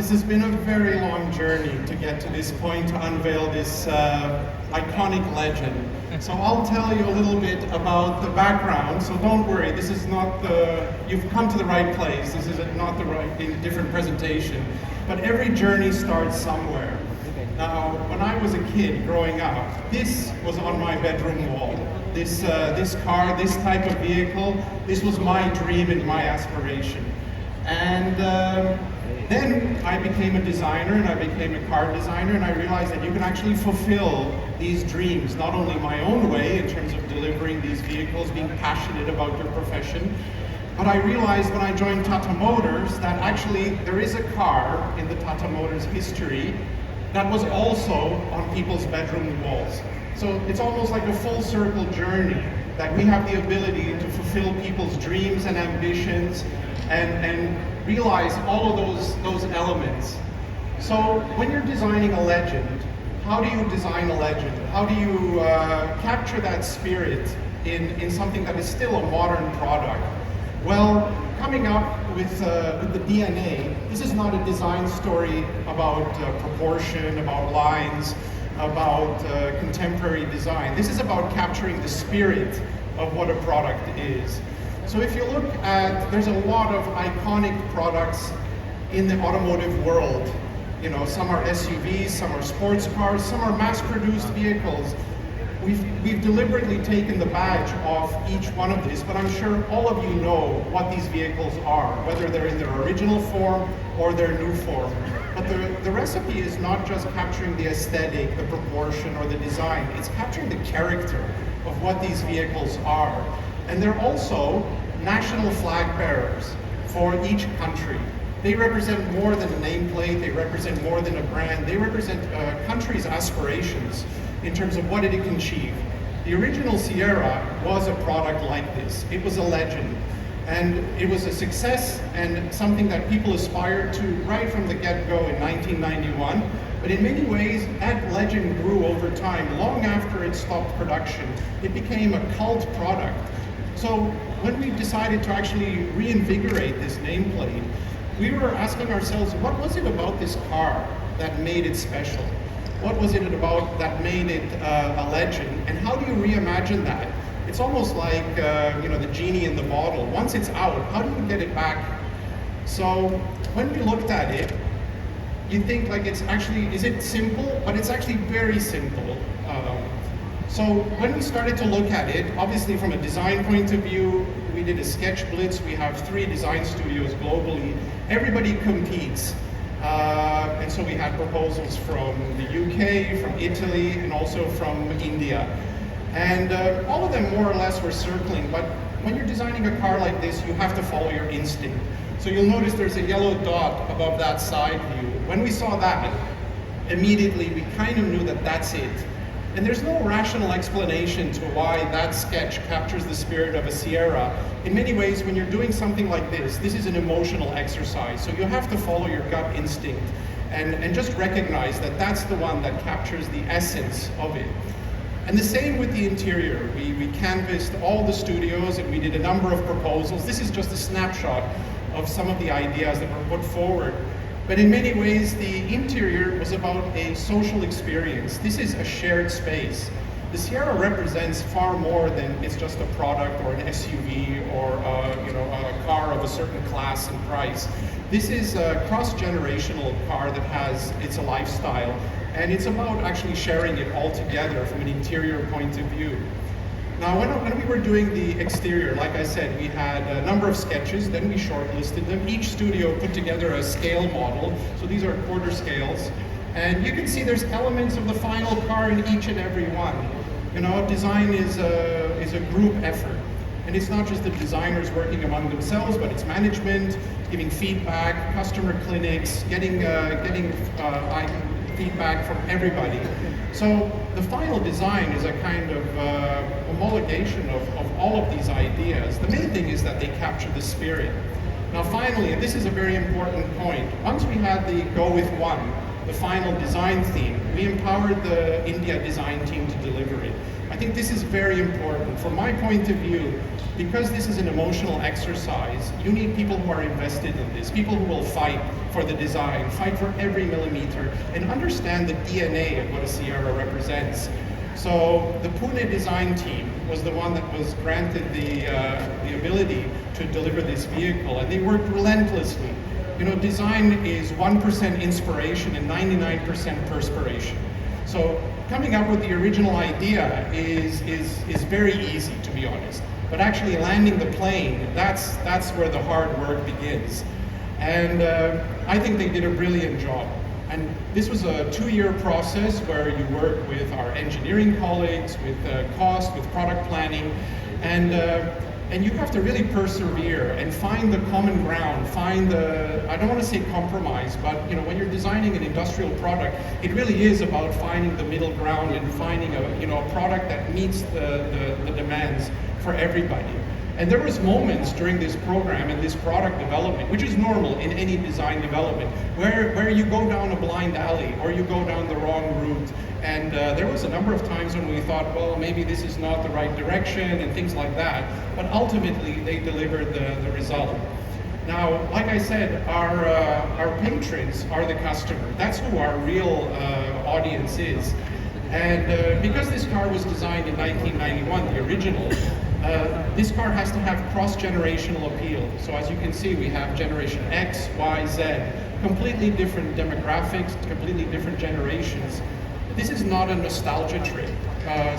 this has been a very long journey to get to this point, to unveil this iconic legend. So I'll tell you a little bit about the background, so don't worry, this is not you've come to the right place, this is not the right, different presentation. But every journey starts somewhere. Now, when I was a kid growing up, this was on my bedroom wall. This car, this type of vehicle, this was my dream and my aspiration. And then I became a designer, and I became a car designer, and I realized that you can actually fulfill these dreams, not only my own way in terms of delivering these vehicles, being passionate about your profession, but I realized when I joined Tata Motors that actually there is a car in the Tata Motors history that was also on people's bedroom walls. So it's almost like a full circle journey, that we have the ability to fulfill people's dreams and ambitions and realize all of those elements. So when you're designing a legend, how do you design a legend? How do you capture that spirit in something that is still a modern product? Well, coming up with the DNA, this is not a design story about proportion, about lines, about contemporary design. This is about capturing the spirit of what a product is. So if you look at, there's a lot of iconic products in the automotive world. You know, some are SUVs, some are sports cars, some are mass-produced vehicles. We've deliberately taken the badge off each one of these, but I'm sure all of you know what these vehicles are, whether they're in their original form or their new form. But the recipe is not just capturing the aesthetic, the proportion, or the design. It's capturing the character of what these vehicles are. And they're also national flag bearers for each country. They represent more than a nameplate, they represent more than a brand, they represent a country's aspirations in terms of what it can achieve. The original Sierra was a product like this. It was a legend. And it was a success and something that people aspired to right from the get-go in 1991. But in many ways, that legend grew over time. Long after it stopped production, it became a cult product. So when we decided to actually reinvigorate this nameplate, we were asking ourselves, what was it about this car that made it special? What was it about that made it a legend? And how do you reimagine that? It's almost like the genie in the bottle. Once it's out, how do you get it back? So when we looked at it, you think like it's actually, is it simple? But it's actually very simple. So when we started to look at it, obviously from a design point of view, we did a sketch blitz. We have 3 design studios globally. Everybody competes. And so we had proposals from the UK, from Italy, and also from India. And all of them more or less were circling, but when you're designing a car like this, you have to follow your instinct. So you'll notice there's a yellow dot above that side view. When we saw that, immediately we kind of knew that that's it. And there's no rational explanation to why that sketch captures the spirit of a Sierra. In many ways, when you're doing something like this is an emotional exercise. So you have to follow your gut instinct and just recognize that that's the one that captures the essence of it. And the same with the interior. We canvassed all the studios and we did a number of proposals. This is just a snapshot of some of the ideas that were put forward. But in many ways, the interior was about a social experience. This is a shared space. The Sierra represents far more than it's just a product or an SUV or a car of a certain class and price. This is a cross-generational car that it's a lifestyle, and it's about actually sharing it all together from an interior point of view. Now, when we were doing the exterior, like I said, we had a number of sketches, then we shortlisted them. Each studio put together a scale model, so these are quarter scales. And you can see there's elements of the final car in each and every one. You know, design is a group effort. And it's not just the designers working among themselves, but it's management, giving feedback, customer clinics, getting feedback from everybody. So the final design is a kind of homologation of all of these ideas. The main thing is that they capture the spirit. Now finally, and this is a very important point, once we had the Go With One, the final design theme, we empowered the India design team to deliver it. I think this is very important. From my point of view, because this is an emotional exercise, you need people who are invested in this, people who will fight for the design, fight for every millimeter, and understand the DNA of what a Sierra represents. So the Pune design team was the one that was granted the ability to deliver this vehicle, and they worked relentlessly. You know, design is 1% inspiration and 99% perspiration. So coming up with the original idea is very easy, to be honest. But actually landing the plane, that's where the hard work begins. And I think they did a brilliant job. And this was a 2-year process where you work with our engineering colleagues, with cost, with product planning, and you have to really persevere and find the common ground, find the, I don't want to say compromise, but you know, when you're designing an industrial product, it really is about finding the middle ground and finding a product that meets the demands for everybody. And there was moments during this program and this product development, which is normal in any design development, where you go down a blind alley or you go down the wrong route. And there was a number of times when we thought, well, maybe this is not the right direction and things like that. But ultimately, they delivered the result. Now, like I said, our patrons are the customer. That's who our real audience is. And because this car was designed in 1991, the original, this car has to have cross-generational appeal. So as you can see, we have generation X, Y, Z, completely different demographics, completely different generations. This is not a nostalgia trip.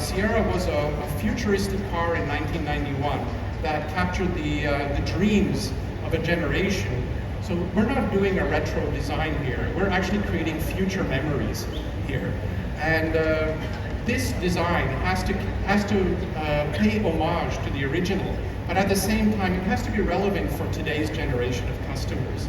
Sierra was a futuristic car in 1991 that captured the dreams of a generation. So we're not doing a retro design here. We're actually creating future memories here. And this design has to pay homage to the original, but at the same time, it has to be relevant for today's generation of customers.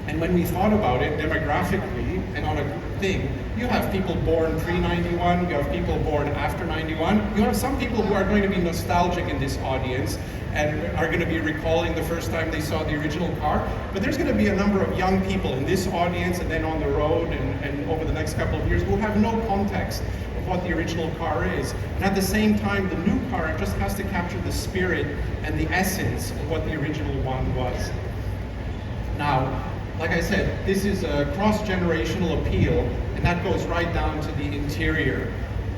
And when we thought about it demographically and on a thing, you have people born pre-91, you have people born after 91, you have some people who are going to be nostalgic in this audience and are going to be recalling the first time they saw the original car, but there's going to be a number of young people in this audience and then on the road and over the next couple of years who have no context of what the original car is. And at the same time, the new car just has to capture the spirit and the essence of what the original one was. Now, like I said, this is a cross-generational appeal, and that goes right down to the interior.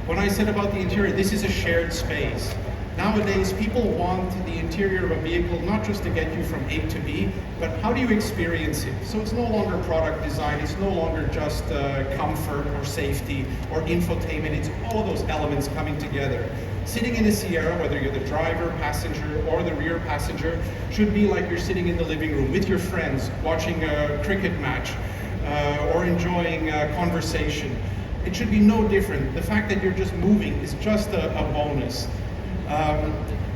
When I said about the interior, this is a shared space. Nowadays, people want the interior of a vehicle not just to get you from A to B, but how do you experience it? So it's no longer product design, it's no longer just comfort or safety or infotainment, it's all those elements coming together. Sitting in a Sierra, whether you're the driver, passenger, or the rear passenger, should be like you're sitting in the living room with your friends, watching a cricket match, or enjoying a conversation. It should be no different. The fact that you're just moving is just a bonus.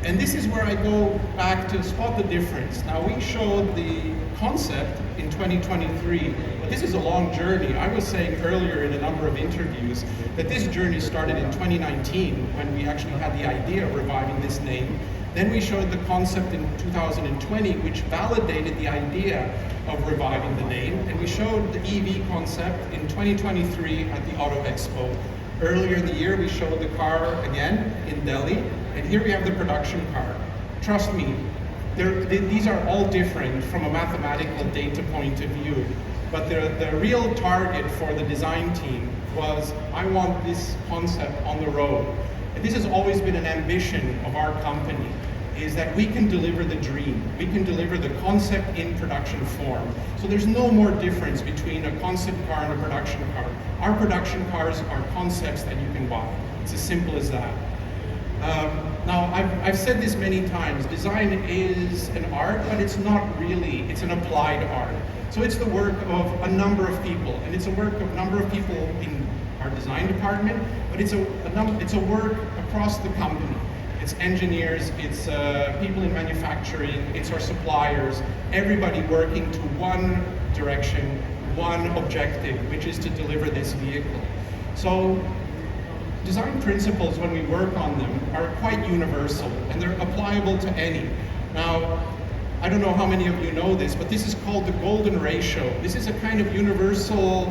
And this is where I go back to spot the difference. Now, we showed the concept in 2023, but this is a long journey. I was saying earlier in a number of interviews that this journey started in 2019 when we actually had the idea of reviving this name. Then we showed the concept in 2020, which validated the idea of reviving the name. And we showed the EV concept in 2023 at the Auto Expo. Earlier in the year, we showed the car again in Delhi, and here we have the production car. Trust me, these are all different from a mathematical data point of view, but the real target for the design team was, I want this concept on the road. And this has always been an ambition of our company, is that we can deliver the dream. We can deliver the concept in production form. So there's no more difference between a concept car and a production car. Our production cars are concepts that you can buy. It's as simple as that. Now, I've said this many times, design is an art, but it's not really, it's an applied art. So it's the work of a number of people, and it's a work of a number of people in our design department, but it's a work across the company. It's engineers, it's people in manufacturing, it's our suppliers, everybody working to one direction, one objective, which is to deliver this vehicle. So design principles, when we work on them, are quite universal and they're applicable to any. Now, I don't know how many of you know this, but this is called the golden ratio. This is a kind of universal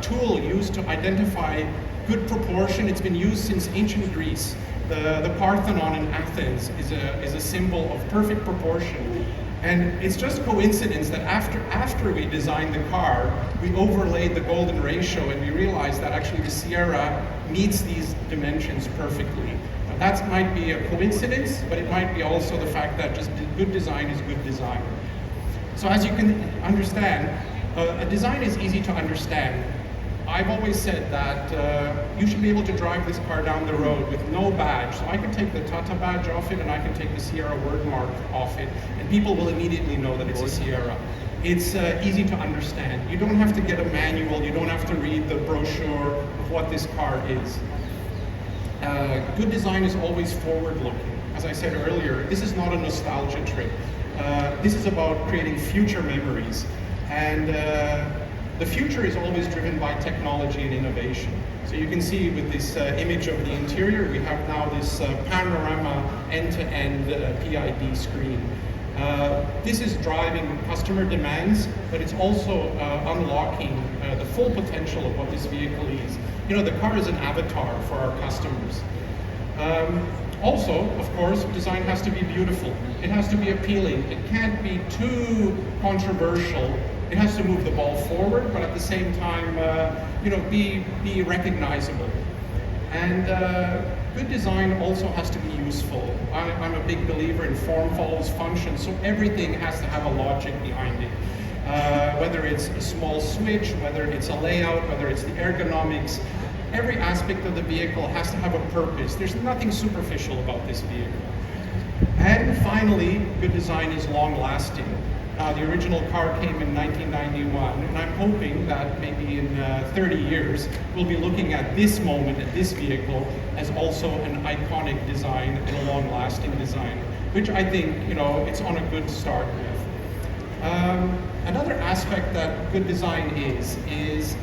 tool used to identify good proportion. It's been used since ancient Greece. The Parthenon in Athens is a symbol of perfect proportion. And it's just coincidence that after we designed the car, we overlaid the golden ratio and we realized that actually the Sierra meets these dimensions perfectly. Now, that might be a coincidence, but it might be also the fact that just good design is good design. So as you can understand, a design is easy to understand. I've always said that you should be able to drive this car down the road with no badge. So I can take the Tata badge off it and I can take the Sierra word mark off it, and people will immediately know that it's a Sierra. It's easy to understand. You don't have to get a manual, you don't have to read the brochure of what this car is. Good design is always forward-looking. As I said earlier, this is not a nostalgia trip. This is about creating future memories. And the future is always driven by technology and innovation. So you can see with this image of the interior, we have now this panorama end-to-end PID screen. This is driving customer demands, but it's also unlocking the full potential of what this vehicle is. You know, the car is an avatar for our customers. Also, of course, design has to be beautiful. It has to be appealing. It can't be too controversial. It has to move the ball forward, but at the same time, be recognizable. And good design also has to be useful. I'm a big believer in form follows function, so everything has to have a logic behind it. Whether it's a small switch, whether it's a layout, whether it's the ergonomics, every aspect of the vehicle has to have a purpose. There's nothing superficial about this vehicle. And finally, good design is long-lasting. The original car came in 1991, and I'm hoping that maybe in 30 years, we'll be looking at this moment, at this vehicle, as also an iconic design and a long-lasting design, which I think, it's on a good start with. Another aspect that good design is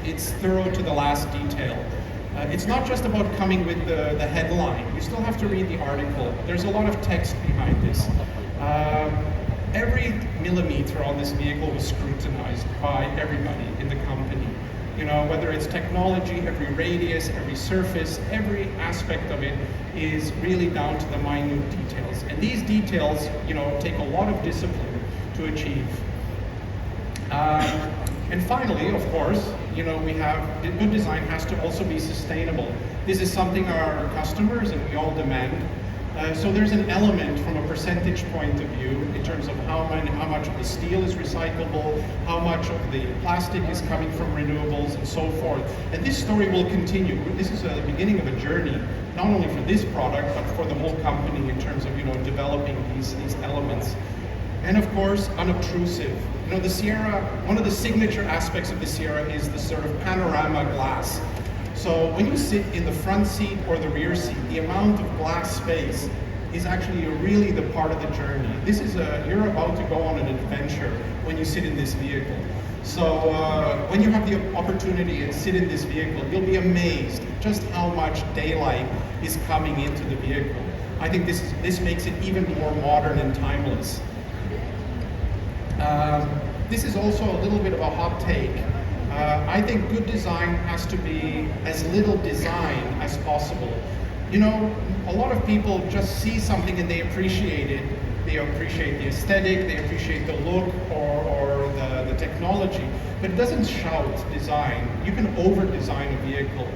it's thorough to the last detail. It's not just about coming with the headline. You still have to read the article. There's a lot of text behind this. Every millimeter on this vehicle was scrutinized by everybody in the company. Whether it's technology, every radius, every surface, every aspect of it is really down to the minute details. And these details, take a lot of discipline to achieve. And finally, of course, we have good design has to also be sustainable. This is something our customers and we all demand. So there's an element from a percentage point of view in terms of how much of the steel is recyclable, how much of the plastic is coming from renewables, and so forth. And this story will continue. This is the beginning of a journey, not only for this product, but for the whole company in terms of developing these elements. And of course, unobtrusive. The Sierra, one of the signature aspects of the Sierra is the sort of panorama glass. So when you sit in the front seat or the rear seat, the amount of glass space is actually really the part of the journey. This is you're about to go on an adventure when you sit in this vehicle. So when you have the opportunity and sit in this vehicle, you'll be amazed just how much daylight is coming into the vehicle. I think this makes it even more modern and timeless. This is also a little bit of a hot take. I think good design has to be as little design as possible. A lot of people just see something and they appreciate it. They appreciate the aesthetic, they appreciate the look or the technology, but it doesn't shout design. You can over-design a vehicle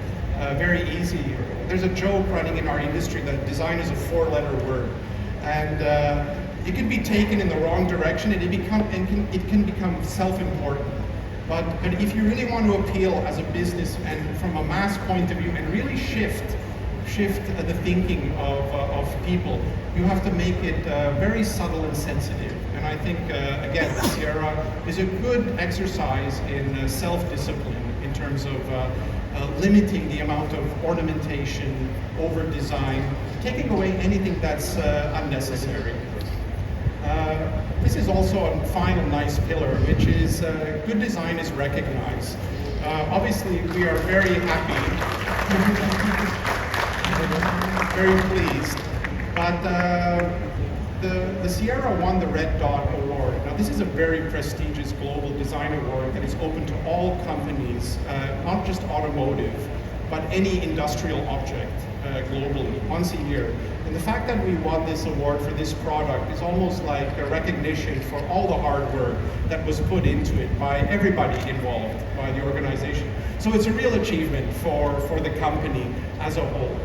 very easy. There's a joke running in our industry that design is a 4-letter word. And it can be taken in the wrong direction and it can become self-important. But if you really want to appeal as a business and from a mass point of view and really shift the thinking of people, you have to make it very subtle and sensitive. And I think, again, the Sierra is a good exercise in self-discipline in terms of limiting the amount of ornamentation, over-design, taking away anything that's unnecessary. This is also a final nice pillar, which is good design is recognized. Obviously, we are very happy, very pleased, but the Sierra won the Red Dot Award. Now, this is a very prestigious global design award that is open to all companies, not just automotive. but any industrial object globally, once a year. And the fact that we won this award for this product is almost like a recognition for all the hard work that was put into it by everybody involved, by the organization. So it's a real achievement for the company as a whole.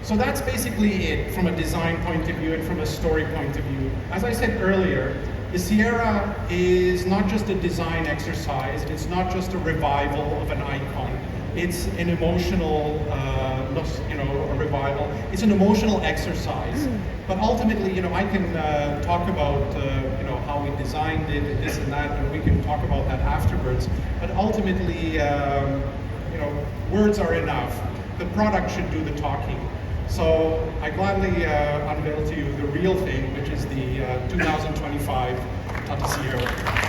So that's basically it from a design point of view and from a story point of view. As I said earlier, the Sierra is not just a design exercise, it's not just a revival of an icon. It's an emotional, a revival. It's an emotional exercise. But ultimately, I can talk about, how we designed it and this and that, and we can talk about that afterwards. But ultimately, words are enough. The product should do the talking. So I gladly unveil to you the real thing, which is the 2025 Tata Sierra.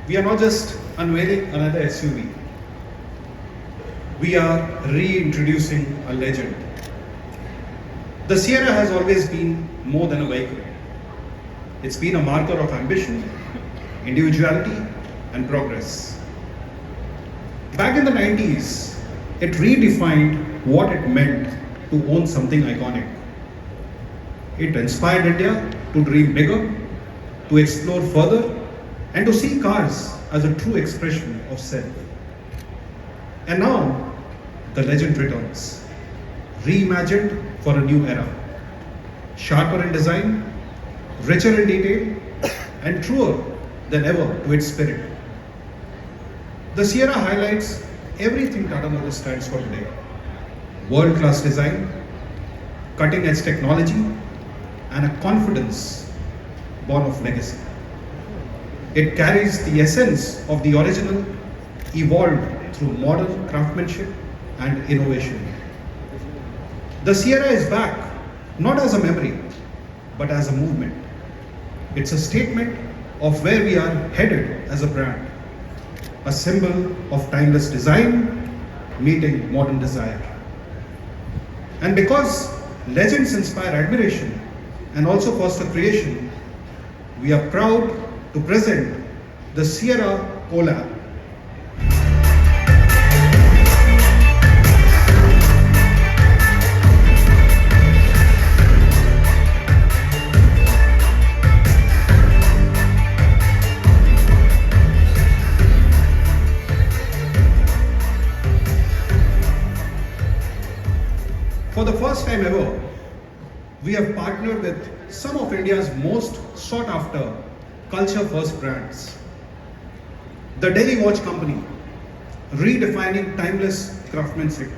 We are not just unveiling another SUV. We are reintroducing a legend. The Sierra has always been more than a vehicle. It's been a marker of ambition, individuality, and progress. Back in the 90s, it redefined what it meant to own something iconic. It inspired India to dream bigger, to explore further, and to see cars as a true expression of self. And now, the legend returns, reimagined for a new era. Sharper in design, richer in detail, and truer than ever to its spirit. The Sierra highlights everything Tata Motors stands for today. World-class design, cutting-edge technology, and a confidence born of legacy. It carries the essence of the original, evolved through modern craftsmanship and innovation. The Sierra is back, not as a memory, but as a movement. It's a statement of where we are headed as a brand, a symbol of timeless design meeting modern desire. And because legends inspire admiration and also foster creation, we are proud to present the Sierra Collab. For the first time ever, we have partnered with some of India's most sought after culture first brands. The Daily Watch Company, redefining timeless craftsmanship.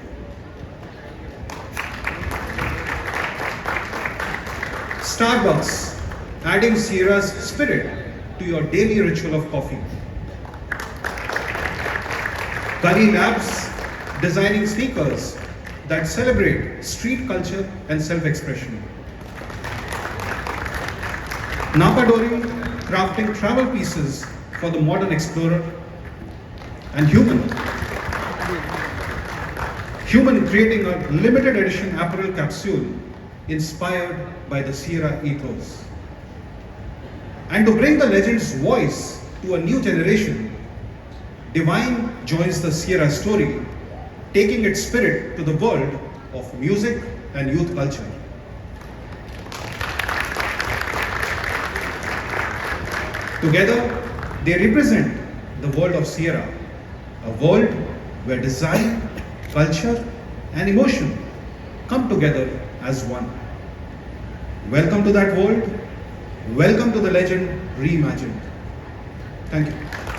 Starbucks, adding Sierra's spirit to your daily ritual of coffee. Curry Labs, designing sneakers that celebrate street culture and self-expression. Napadori, crafting travel pieces for the modern explorer. And Human creating a limited edition apparel capsule inspired by the Sierra ethos. And to bring the legend's voice to a new generation, Divine joins the Sierra story, taking its spirit to the world of music and youth culture. Together, they represent the world of Sierra, a world where design, culture, and emotion come together as one. Welcome to that world. Welcome to the legend Reimagined. Thank you.